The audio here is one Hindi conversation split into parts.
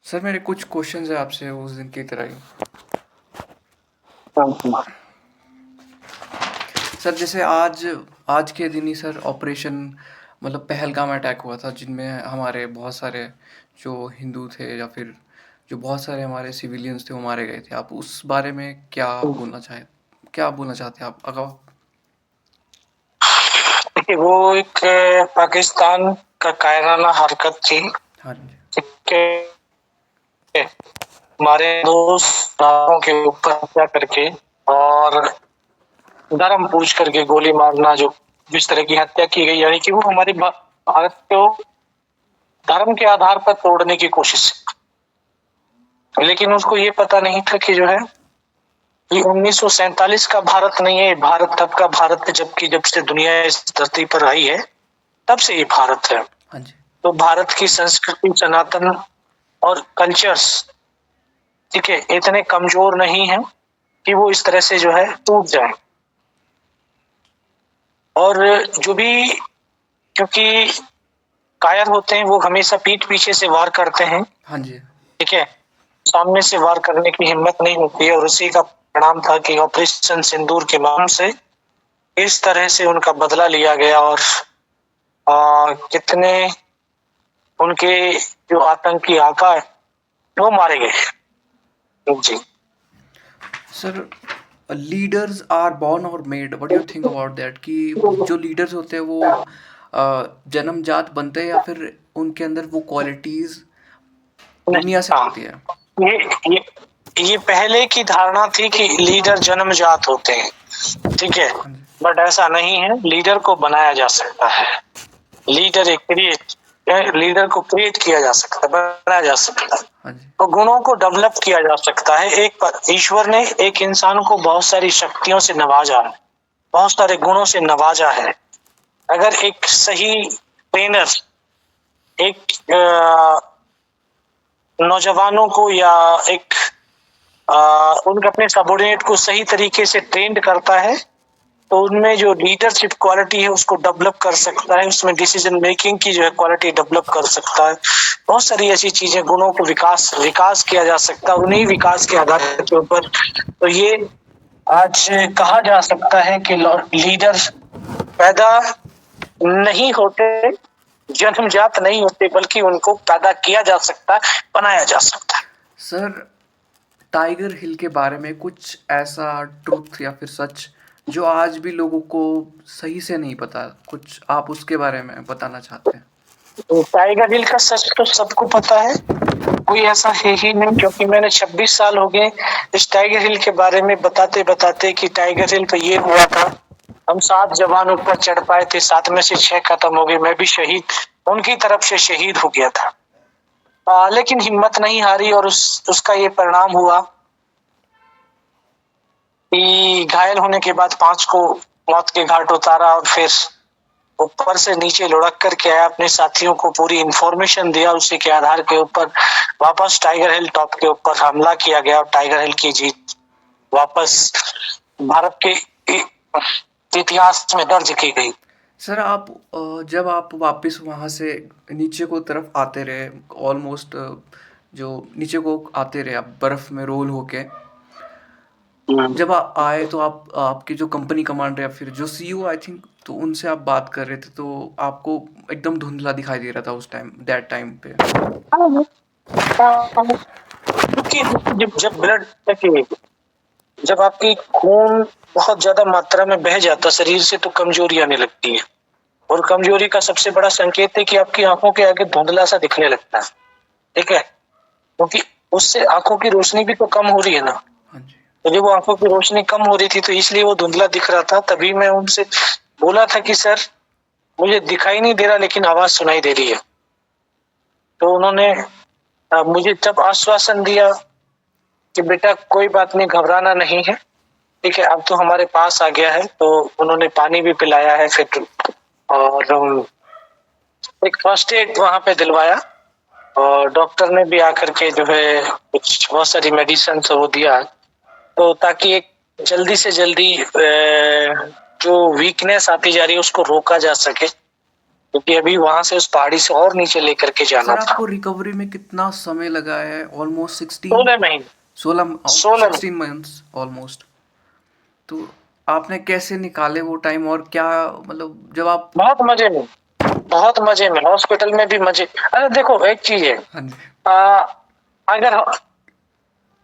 सर मेरे कुछ क्वेश्चंस है आपसे उस दिन की तरह ही। हाँ, सर जैसे आज आज के दिन ही सर ऑपरेशन मतलब पहलगाम अटैक हुआ था जिनमें हमारे बहुत सारे जो हिंदू थे या फिर जो बहुत सारे हमारे सिविलियंस थे वो मारे गए थे। आप उस बारे में क्या बोलना चाहते हैं आप अगर। देखिए वो एक पाकिस्तान का कायराना हरकत थी। हाँ जी। ठीक है, हमारे दोस्तों के ऊपर हत्या करके और धर्म पूछ करके गोली मारना, जो जिस तरह की हत्या की गई, यानी कि वो हमारे भारत को धर्म के आधार पर तोड़ने की कोशिश। लेकिन उसको ये पता नहीं था कि जो है ये 1947 का भारत नहीं है। ये भारत तब का भारत है जबकि जब से दुनिया इस धरती पर आई है तब से ये भारत है। हाँ जी। तो भारत की संस्कृति, सनातन और कल्चर्स, ठीक है, इतने कमजोर नहीं है कि वो इस तरह से जो है टूट जाए। और जो भी, क्योंकि कायर होते हैं वो हमेशा पीठ पीछे से वार करते हैं। हाँ जी। ठीक है, सामने से वार करने की हिम्मत नहीं होती है, और उसी का परिणाम था कि ऑपरेशन सिंदूर के नाम से इस तरह से उनका बदला लिया गया। और कितने उनके जो आतंकी आका है वो मारे गए। जी, सर लीडर्स आर बॉर्न और made, what do you think about that कि जो लीडर्स होते हैं वो जन्मजात बनते हैं या फिर उनके अंदर वो क्वालिटीज नहीं, दुनिया से हाँ, मिलती है। ये ये ये पहले की धारणा थी कि लीडर जन्मजात होते हैं। ठीक है, हाँ जी। बट ऐसा नहीं है। लीडर को बनाया जा सकता है। लीडर एक क्रिएट लीडर को क्रिएट किया जा सकता है, बनाया जा सकता है। हाँ जी। तो गुणों को डेवलप किया जा सकता है। ईश्वर ने एक इंसान को बहुत सारी शक्तियों से नवाजा है, बहुत सारे गुणों से नवाजा है। अगर एक सही ट्रेनर एक नौजवानों को या एक उनके अपने सबॉर्डिनेट को सही तरीके से ट्रेंड करता है, तो उनमें जो लीडरशिप क्वालिटी है उसको डेवलप कर सकता है। उसमें डिसीजन मेकिंग की जो है क्वालिटी डेवलप कर सकता है। बहुत सारी ऐसी चीजें, गुणों को विकास विकास किया जा सकता है। उन्हीं विकास के आधार के ऊपर तो ये आज कहा जा सकता है कि लीडर पैदा नहीं होते, जन्मजात नहीं होते, बल्कि उनको पैदा किया जा सकता है, बनाया जा सकता है। सर टाइगर हिल के बारे में कुछ ऐसा ट्रुथ या फिर सच जो आज भी लोगों को सही से नहीं पता, कुछ आप उसके बारे में बताना चाहते हैं। तो टाइगर हिल का सच तो सबको पता है, कोई ऐसा है ही नहीं। क्योंकि मैंने 26 साल हो गए इस टाइगर हिल के बारे में बताते बताते कि टाइगर हिल पे ये हुआ था, हम 7 जवान ऊपर चढ़ पाए थे, 7 में से 6 खत्म हो गए, मैं भी शहीद उनकी तरफ से शहीद हो गया था। लेकिन हिम्मत नहीं हारी, और उसका ये परिणाम हुआ कि घायल होने के बाद 5 को मौत के घाट उतारा, और फिर ऊपर से नीचे लुढ़क कर के आया, अपने साथियों को पूरी इंफॉर्मेशन दिया, उसी के आधार के ऊपर वापस टाइगर हिल टॉप के ऊपर हमला किया गया, और टाइगर हिल की जीत वापस भारत के इतिहास में दर्ज की गई। सर आप जब आप वापस वहाँ से नीचे को तरफ आते रहे, ऑलमोस्ट जो नीचे को आते रहे आप बर्फ़ में रोल होके, जब आप आए तो आप आपकी जो कंपनी कमांडर या फिर जो सीईओ आई थिंक, तो उनसे आप बात कर रहे थे तो आपको एकदम धुंधला दिखाई दे रहा था उस टाइम, दैट टाइम पे। क्योंकि जब जब ब्लड देखिए, जब आपकी खून बहुत ज्यादा मात्रा में बह जाता शरीर से तो कमजोरी आने लगती है, और कमजोरी का सबसे बड़ा संकेत है कि आपकी आंखों के आगे धुंधला सा दिखने लगता है। ठीक है, क्योंकि उससे आंखों की रोशनी भी तो कम हो रही है ना। हाँ जी। तो जब वो आंखों की रोशनी कम हो रही थी तो इसलिए वो धुंधला दिख रहा था। तभी मैं उनसे बोला था कि सर मुझे दिखाई नहीं दे रहा लेकिन आवाज सुनाई दे रही है। तो उन्होंने मुझे तब आश्वासन दिया कि बेटा कोई बात नहीं, घबराना नहीं है। ठीक है, अब तो हमारे पास आ गया है। तो उन्होंने पानी भी पिलाया है फिर, और एक फर्स्ट एड वहां पे दिलवाया, और डॉक्टर ने भी आकर के जो है कुछ बहुत सारी मेडिसिन वो दिया, तो ताकि एक जल्दी से जल्दी जो वीकनेस आती जा रही है उसको रोका जा सके। क्योंकि अभी वहां से उस पहाड़ी से और नीचे लेकर के जाना सर था। आपको रिकवरी में कितना समय लगा है? ऑलमोस्ट 16, 16 महीने। 16, 16 महीने। 16 मंथ्स ऑलमोस्ट। तो आपने कैसे निकाले वो टाइम, और क्या मतलब जब आप। बहुत मजे में, बहुत मजे में, हॉस्पिटल में भी मजे। अरे देखो एक चीज है, हाँ जी। आ, अगर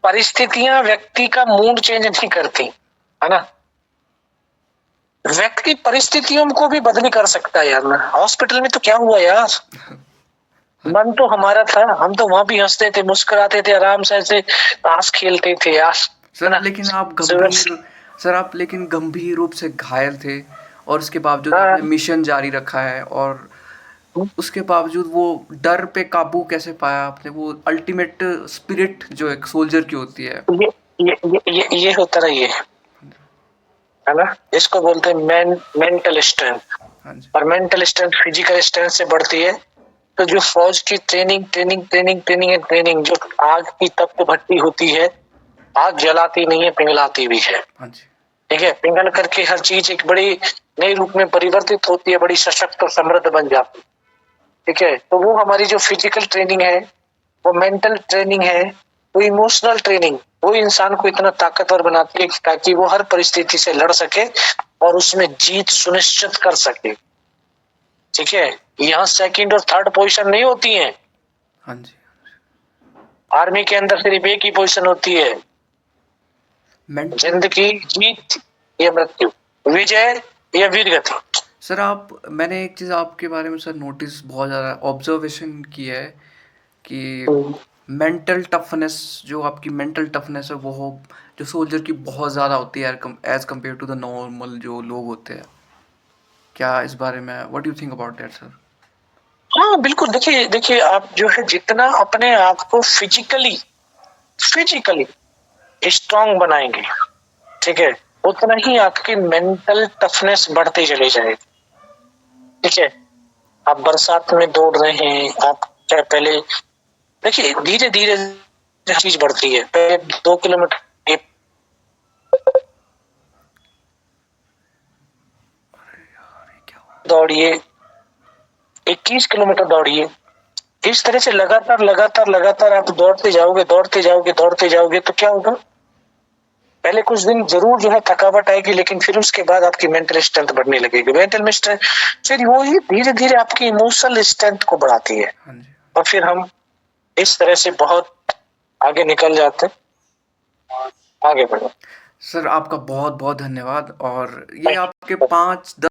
परिस्थितियां व्यक्ति का मूड चेंज नहीं करती, है ना, व्यक्ति परिस्थितियों को भी बदली कर सकता है यार। ना हॉस्पिटल में तो क्या हुआ यार, हाँ मन तो हमारा था, हम तो वहां भी हंसते थे, मुस्कुराते थे, आराम से ऐसे ताश खेलते थे यार, है सर, ना। लेकिन आप सुबह गंभीर सर आप लेकिन गंभीर रूप से घायल थे, और उसके बावजूद आपने हाँ, मिशन जारी रखा है, और उसके बावजूद वो डर पे काबू कैसे पाया आपने? वो अल्टीमेट स्पिरिट जो एक सोल्जर की होती है। ये होता रही है ना, इसको बोलते हैं मेंटल स्ट्रेंथ। हाँ जी। और मेंटल स्ट्रेंथ फिजिकल स्ट्रेंथ से बढ़ती है। तो जो फौज की training training training training and training, जो आग की तप्त भट्टी होती है, आग जलाती नहीं है, पिघलाती भी है। हाँ जी। ठीक है, पिघल करके हर चीज एक बड़ी नई रूप में परिवर्तित होती है, बड़ी सशक्त और समृद्ध बन जाती है। ठीक है, तो वो हमारी जो फिजिकल ट्रेनिंग है, वो मेंटल ट्रेनिंग है, वो इमोशनल ट्रेनिंग, वो इंसान को इतना ताकतवर बनाती है ताकि वो हर परिस्थिति से लड़ सके और उसमें जीत सुनिश्चित कर सके। ठीक है, यहाँ सेकंड और थर्ड पोजीशन नहीं होती है। हाँ जी। आर्मी के अंदर सिर्फ एक ही पोजीशन होती है, मेंटल जिंदगी, जीत या मृत्यु, विजय या वीरगति। सर मैंने एक चीज़ आपके बारे में सर नोटिस बहुत ज़्यादा ऑब्जर्वेशन की है कि मेंटल टफनेस, जो आपकी मेंटल टफनेस है वो जो सोल्जर की बहुत ज़्यादा होती है as compare to the normal जो लोग होते हैं। क्या इस बारे में what you think about that sir? हाँ बिल्कुल, देखिए देखिए, आप जो है जितना अपने आप को फिजिकली फिजिकली स्ट्रांग बनाएंगे, ठीक है, उतना ही आपकी मेंटल टफनेस बढ़ती चली जाएगी। ठीक है, आप बरसात में दौड़ रहे हैं, आप क्या पहले देखिए धीरे धीरे चीज बढ़ती है। पहले 2 किलोमीटर क्या हुआ? दौड़िए, 21 किलोमीटर दौड़िए, इस तरह से लगातार लगातार लगातार आप दौड़ते जाओगे दौड़ते जाओगे दौड़ते जाओगे, तो क्या होगा, पहले कुछ दिन जरूर जो है थकावट आएगी, लेकिन फिर उसके बाद आपकी मेंटल स्ट्रेंथ बढ़ने लगेगी। मेंटल स्ट्रेंथ फिर वो ही धीरे धीरे आपकी इमोशनल स्ट्रेंथ को बढ़ाती है, हाँ जी। और फिर हम इस तरह से बहुत आगे निकल जाते हैं, आगे बढ़े। सर आपका बहुत बहुत धन्यवाद, और ये आपके 5-10